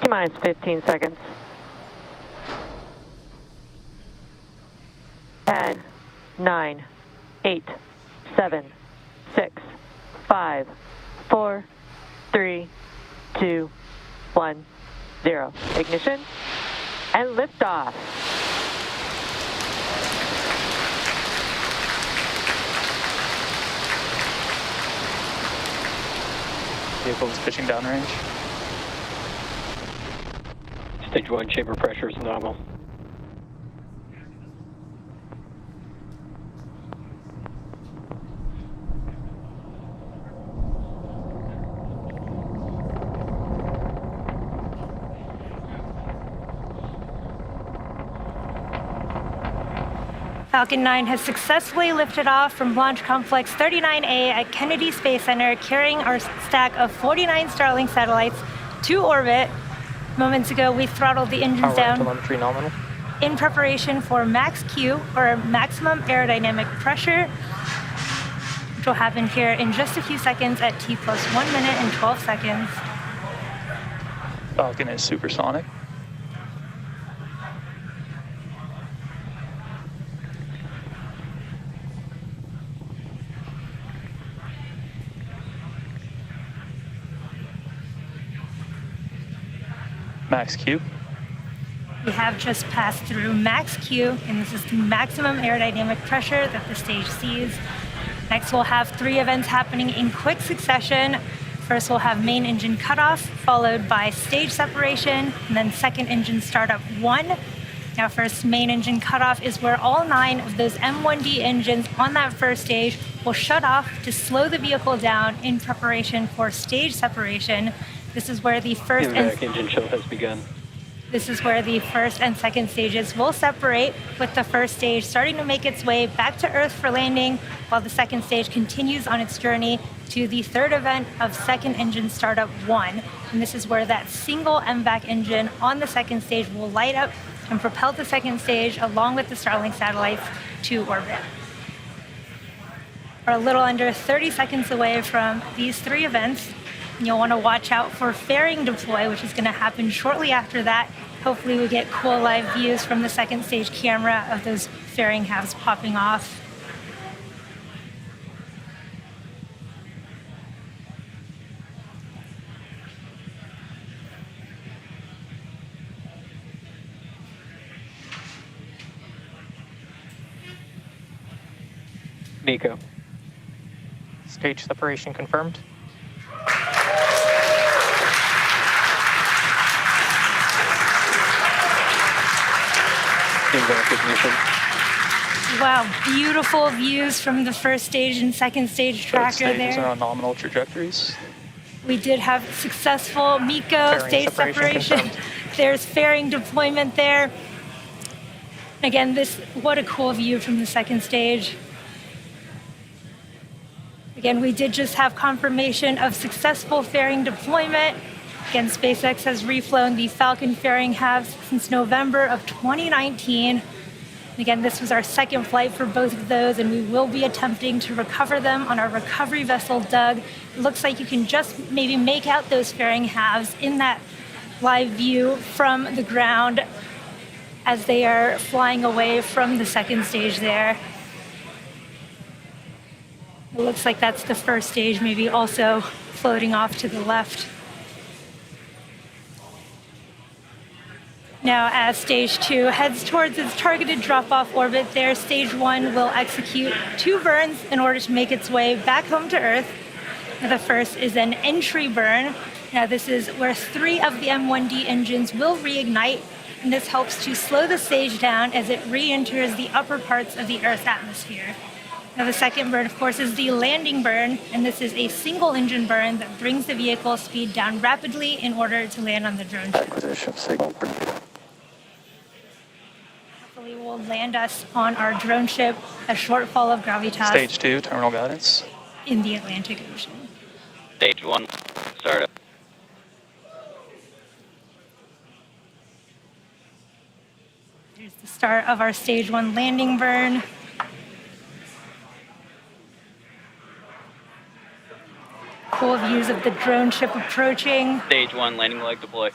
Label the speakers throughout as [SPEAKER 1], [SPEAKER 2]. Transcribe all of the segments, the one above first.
[SPEAKER 1] T-minus 15 seconds. 10, 9, 8, 7, 6, 5, 4, 3, 2, 1, 0. Ignition and liftoff.
[SPEAKER 2] Vehicle is pitching downrange.
[SPEAKER 3] Stage 1 chamber pressure is nominal.
[SPEAKER 4] Falcon 9 has successfully lifted off from Launch Complex 39A at Kennedy Space Center, carrying our stack of 49 Starlink satellites to orbit. Moments ago, we throttled the engines down
[SPEAKER 2] Telemetry nominal.
[SPEAKER 4] in preparation for max Q, or maximum aerodynamic pressure, which will happen here in just a few seconds at T plus 1 minute and 12 seconds.
[SPEAKER 2] Falcon is supersonic. Max Q.
[SPEAKER 4] We have just passed through max Q, and this is the maximum aerodynamic pressure that the stage sees. Next, we'll have 3 events happening in quick succession. First, we'll have main engine cutoff, followed by stage separation, and then second engine startup 1. Now, first, main engine cutoff is where all 9 of those M1D engines on that first stage will shut off to slow the vehicle down in preparation for stage separation. This is where the first
[SPEAKER 3] engine chill has begun.
[SPEAKER 4] This is where the first and second stages will separate, with the first stage starting to make its way back to Earth for landing, while the second stage continues on its journey to the third event of second engine startup 1. And this is where that single MVAC engine on the second stage will light up and propel the second stage along with the Starlink satellites to orbit. We're a little under 30 seconds away from these 3 events. You'll want to watch out for fairing deploy, which is going to happen shortly after that. Hopefully we get cool live views from the second stage camera of those fairing halves popping off.
[SPEAKER 3] Nico.
[SPEAKER 2] Stage separation confirmed.
[SPEAKER 3] Ignition.
[SPEAKER 4] Wow, beautiful views from the first stage and second stage tracker
[SPEAKER 2] Both stages
[SPEAKER 4] there.
[SPEAKER 2] are on nominal trajectories.
[SPEAKER 4] We did have successful MECO
[SPEAKER 2] Fairing
[SPEAKER 4] stage
[SPEAKER 2] separation
[SPEAKER 4] separation.
[SPEAKER 2] confirmed.
[SPEAKER 4] There's fairing deployment there. Again, what a cool view from the second stage. Again, we did just have confirmation of successful fairing deployment. Again, SpaceX has reflown the Falcon fairing halves since November of 2019. Again, this was our second flight for both of those, and we will be attempting to recover them on our recovery vessel, Doug. It looks like you can just maybe make out those fairing halves in that live view from the ground as they are flying away from the second stage there. It looks like that's the first stage, maybe also floating off to the left. Now, as stage 2 heads towards its targeted drop-off orbit there, stage 1 will execute 2 burns in order to make its way back home to Earth. Now, the first is an entry burn. Now, this is where 3 of the M1D engines will reignite, and this helps to slow the stage down as it re-enters the upper parts of the Earth's atmosphere. Now, the second burn, of course, is the landing burn, and this is a single engine burn that brings the vehicle speed down rapidly in order to land on the drone ship.
[SPEAKER 2] Acquisition signal.
[SPEAKER 4] Hopefully will land us on our drone ship, a shortfall of gravitas
[SPEAKER 2] Stage 2, terminal guidance.
[SPEAKER 4] in the Atlantic Ocean.
[SPEAKER 3] Stage 1, startup.
[SPEAKER 4] Here's the start of our stage 1 landing burn. Cool views of the drone ship approaching.
[SPEAKER 3] Stage 1, landing leg deploy.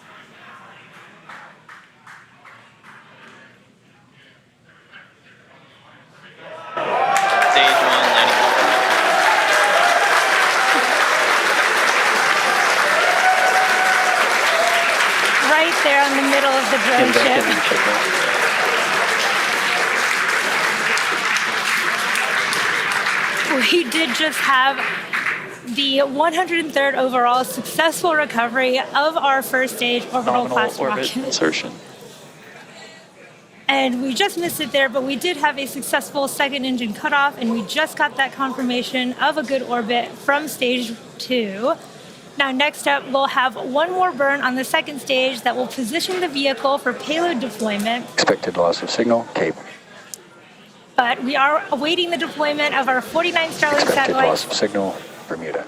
[SPEAKER 4] right there in the middle of the drone
[SPEAKER 3] Get back
[SPEAKER 4] ship.
[SPEAKER 3] in and check that.
[SPEAKER 4] We did just have the 103rd overall successful recovery of our first stage orbital
[SPEAKER 2] Nominal
[SPEAKER 4] class
[SPEAKER 2] orbit
[SPEAKER 4] rocket.
[SPEAKER 2] insertion.
[SPEAKER 4] And we just missed it there, but we did have a successful second engine cutoff, and we just got that confirmation of a good orbit from stage 2. Now, next up, we'll have one more burn on the second stage that will position the vehicle for payload deployment.
[SPEAKER 5] Expected loss of signal, Cape.
[SPEAKER 4] But we are awaiting the deployment of our 49 Starlink
[SPEAKER 5] Expected loss
[SPEAKER 4] satellites,
[SPEAKER 5] of signal, Bermuda.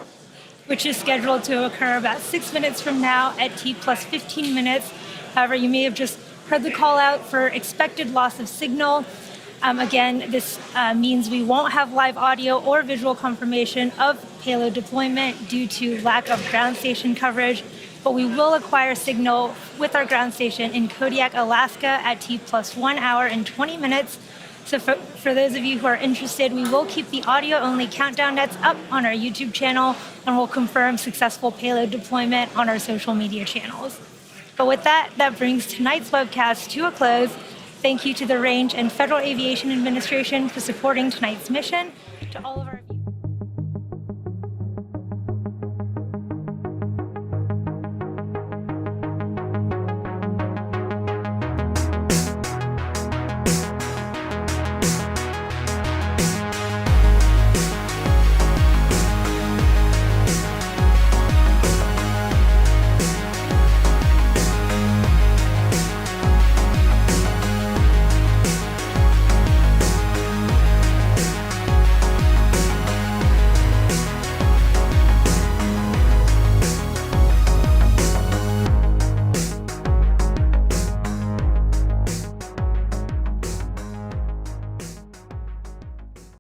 [SPEAKER 4] which is scheduled to occur about 6 minutes from now at T plus 15 minutes. However, you may have just heard the call out for expected loss of signal. Again, this means we won't have live audio or visual confirmation of payload deployment due to lack of ground station coverage, but we will acquire signal with our ground station in Kodiak, Alaska at T plus 1 hour and 20 minutes. So for those of you who are interested, we will keep the audio-only countdown nets up on our YouTube channel, and we'll confirm successful payload deployment on our social media channels. But with that, that brings tonight's webcast to a close. Thank you to the Range and Federal Aviation Administration for supporting tonight's mission. To all of our